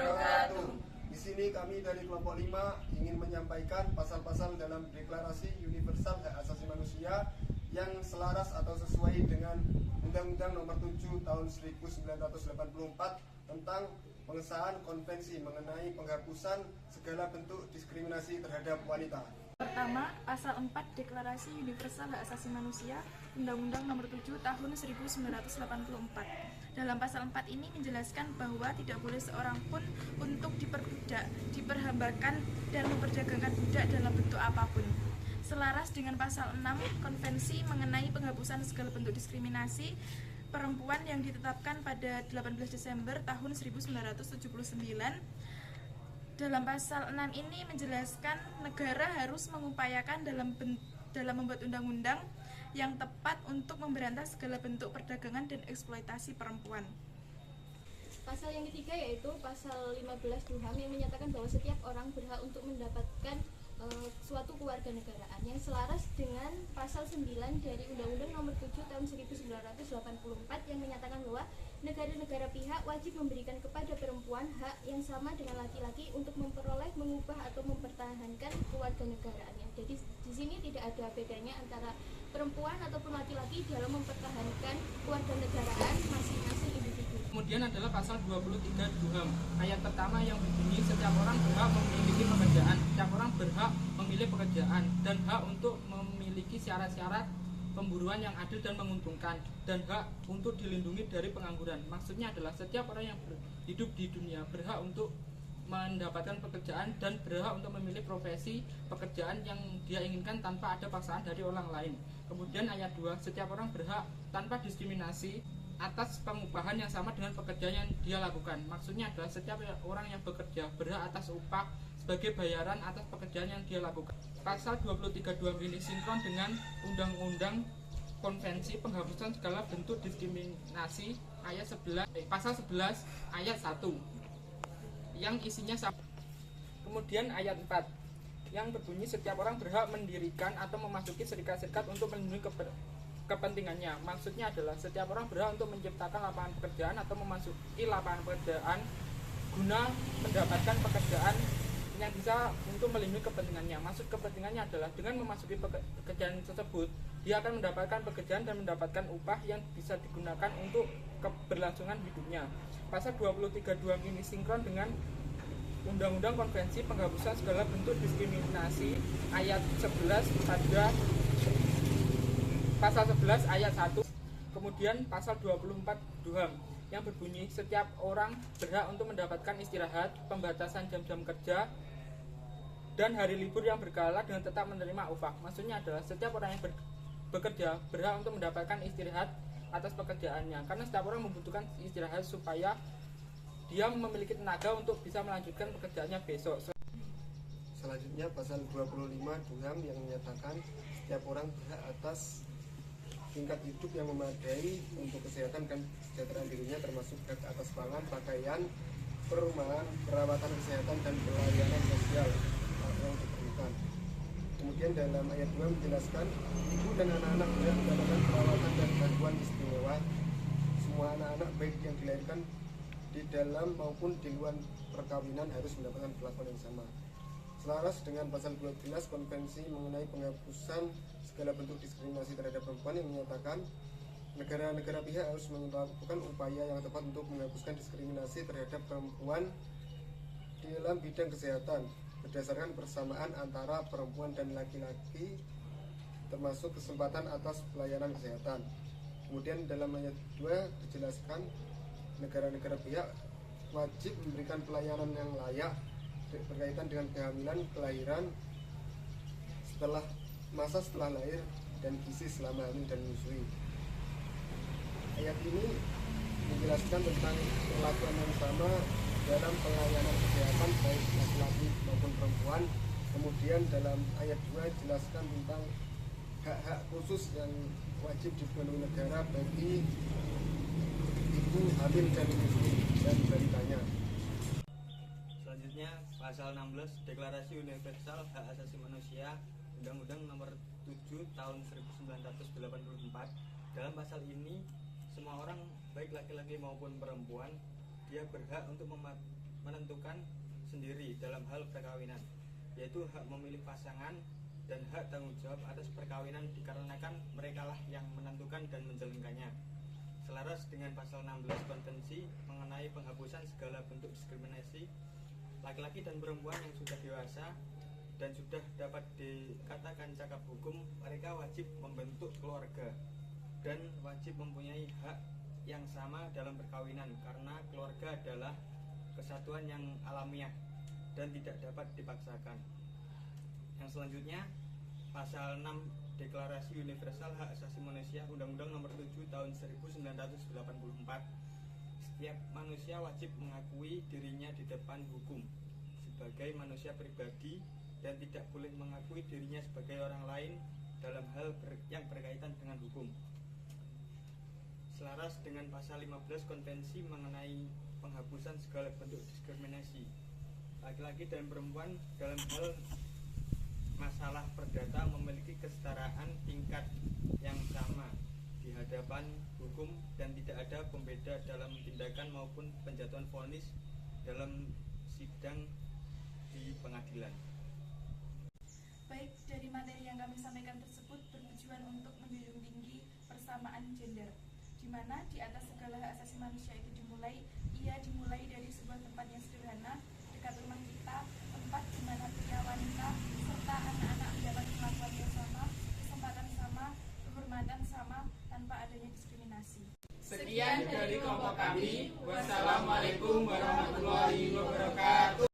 wabarakatuh. Di sini kami dari kelompok 5 ingin menyampaikan pasal-pasal dalam Deklarasi Universal Hak Asasi Manusia yang selaras atau sesuai dengan Undang-Undang Nomor 7 Tahun 1984 tentang pengesahan konvensi mengenai penghapusan segala bentuk diskriminasi terhadap wanita. Pertama, Pasal 4 Deklarasi Universal Hak Asasi Manusia Undang-Undang Nomor 7 Tahun 1984. Dalam Pasal 4 ini menjelaskan bahwa tidak boleh seorang pun untuk diperbudak, diperhambakan, dan memperdagangkan budak dalam bentuk apapun. Selaras dengan Pasal 6 Konvensi mengenai penghapusan segala bentuk diskriminasi perempuan yang ditetapkan pada 18 Desember tahun 1979. Dalam pasal 6 ini menjelaskan negara harus mengupayakan dalam membuat undang-undang yang tepat untuk memberantas segala bentuk perdagangan dan eksploitasi perempuan. Pasal yang ketiga yaitu pasal 15 DUHAM yang menyatakan bahwa setiap orang berhak untuk mendapatkan suatu kewarganegaraan yang selaras dengan pasal 9 dari Undang-Undang Nomor 7 Tahun 1984 yang menyatakan bahwa negara-negara pihak wajib memberikan kepada perempuan hak yang sama dengan laki-laki untuk memperoleh, mengubah atau mempertahankan kewarganegaraannya. Jadi di sini tidak ada bedanya antara perempuan ataupun laki-laki dalam mempertahankan kewarganegaraan masing-masing individu. Kemudian adalah pasal 23 DUHAM ayat pertama yang berbunyi setiap orang berhak memiliki pekerjaan, setiap orang berhak memilih pekerjaan dan hak untuk memiliki syarat-syarat pemburuan yang adil dan menguntungkan dan hak untuk dilindungi dari pengangguran. Maksudnya adalah setiap orang yang hidup di dunia berhak untuk mendapatkan pekerjaan dan berhak untuk memilih profesi pekerjaan yang dia inginkan tanpa ada paksaan dari orang lain. Kemudian ayat 2, setiap orang berhak tanpa diskriminasi atas pengupahan yang sama dengan pekerjaan yang dia lakukan. Maksudnya adalah setiap orang yang bekerja berhak atas upah sebagai bayaran atas pekerjaan yang dia lakukan. Pasal 23 DUHAM ini sinkron dengan Undang-Undang Konvensi Penghapusan Segala Bentuk Diskriminasi ayat 11, pasal 11 ayat 1 yang isinya sama. Kemudian ayat 4 yang berbunyi setiap orang berhak mendirikan atau memasuki serikat-serikat untuk melindungi kepentingannya. Maksudnya adalah setiap orang berhak untuk menciptakan lapangan pekerjaan atau memasuki lapangan pekerjaan guna mendapatkan pekerjaan yang bisa untuk melindungi kepentingannya. Maksud kepentingannya adalah dengan memasuki pekerjaan tersebut, dia akan mendapatkan pekerjaan dan mendapatkan upah yang bisa digunakan untuk keberlangsungan hidupnya. Pasal 23 DUHAM ini sinkron dengan Undang-Undang Konvensi Penghapusan Segala Bentuk Diskriminasi ayat 11 pada pasal 11 ayat 1. Kemudian pasal 24 DUHAM yang berbunyi setiap orang berhak untuk mendapatkan istirahat, pembatasan jam-jam kerja, dan hari libur yang berkala dengan tetap menerima upah. Maksudnya adalah setiap orang yang bekerja berhak untuk mendapatkan istirahat atas pekerjaannya, karena setiap orang membutuhkan istirahat supaya dia memiliki tenaga untuk bisa melanjutkan pekerjaannya besok. Selanjutnya pasal 25 DUHAM yang menyatakan setiap orang berhak atas tingkat hidup yang memadai untuk kesehatan dan kesejahteraan dirinya, termasuk hak atas pangan, pakaian, perumahan, perawatan kesehatan, dan pelayanan sosial yang diperlukan. Kemudian dalam ayat 2 menjelaskan ibu dan anak-anak berhak mendapatkan perawatan dan bantuan istimewa. Semua anak-anak baik yang dilahirkan di dalam maupun di luar perkawinan harus mendapatkan perlakuan yang sama. Selaras dengan pasal 12 Konvensi mengenai penghapusan segala bentuk diskriminasi terhadap perempuan yang menyatakan negara-negara pihak harus melakukan upaya yang tepat untuk menghapuskan diskriminasi terhadap perempuan di dalam bidang kesehatan berdasarkan persamaan antara perempuan dan laki-laki, termasuk kesempatan atas pelayanan kesehatan. Kemudian dalam ayat 2 dijelaskan negara-negara pihak wajib memberikan pelayanan yang layak berkaitan dengan kehamilan, kelahiran, setelah lahir, dan gizi selama hamil dan menyusui. Ayat ini menjelaskan tentang perlakuan yang sama dalam pelayanan kesehatan baik laki-laki maupun perempuan. Kemudian dalam ayat 2 dijelaskan tentang hak-hak khusus yang wajib dipenuhi negara bagi ibu hamil dan menyusui dan balitanya. Selanjutnya pasal 16 Deklarasi Universal Hak Asasi Manusia Undang-Undang Nomor 7 Tahun 1984. Dalam pasal ini semua orang baik laki-laki maupun perempuan dia berhak untuk menentukan sendiri dalam hal perkawinan, yaitu hak memilih pasangan dan hak tanggung jawab atas perkawinan dikarenakan merekalah yang menentukan dan menjalankannya. Selaras dengan pasal 16 Konvensi mengenai penghapusan segala bentuk diskriminasi, laki-laki dan perempuan yang sudah dewasa dan sudah dapat dikatakan cakap hukum, mereka wajib membentuk keluarga dan wajib mempunyai hak yang sama dalam perkawinan, karena keluarga adalah kesatuan yang alamiah dan tidak dapat dipaksakan. Yang selanjutnya, pasal 6 Deklarasi Universal Hak Asasi Manusia Undang-Undang Nomor 7 Tahun 1984. Setiap manusia wajib mengakui dirinya di depan hukum sebagai manusia pribadi dan tidak boleh mengakui dirinya sebagai orang lain dalam hal yang berkaitan dengan hukum. Selaras dengan pasal 15 Konvensi mengenai penghapusan segala bentuk diskriminasi, laki-laki dan perempuan dalam hal masalah perdata memiliki kesetaraan tingkat yang sama di hadapan hukum dan tidak ada pembeda dalam tindakan maupun penjatuhan vonis dalam sidang di pengadilan. Baik, dari materi yang kami sampaikan tersebut bertujuan untuk menjunjung tinggi persamaan gender, di mana di atas segala hak asasi manusia itu dimulai dari sebuah tempat yang sederhana dekat rumah kita, tempat di mana pria, wanita, serta anak-anak mendapat perlakuan yang sama, kesempatan sama, kehormatan sama, tanpa adanya diskriminasi. Sekian dari kelompok kami. Wassalamualaikum warahmatullahi wabarakatuh.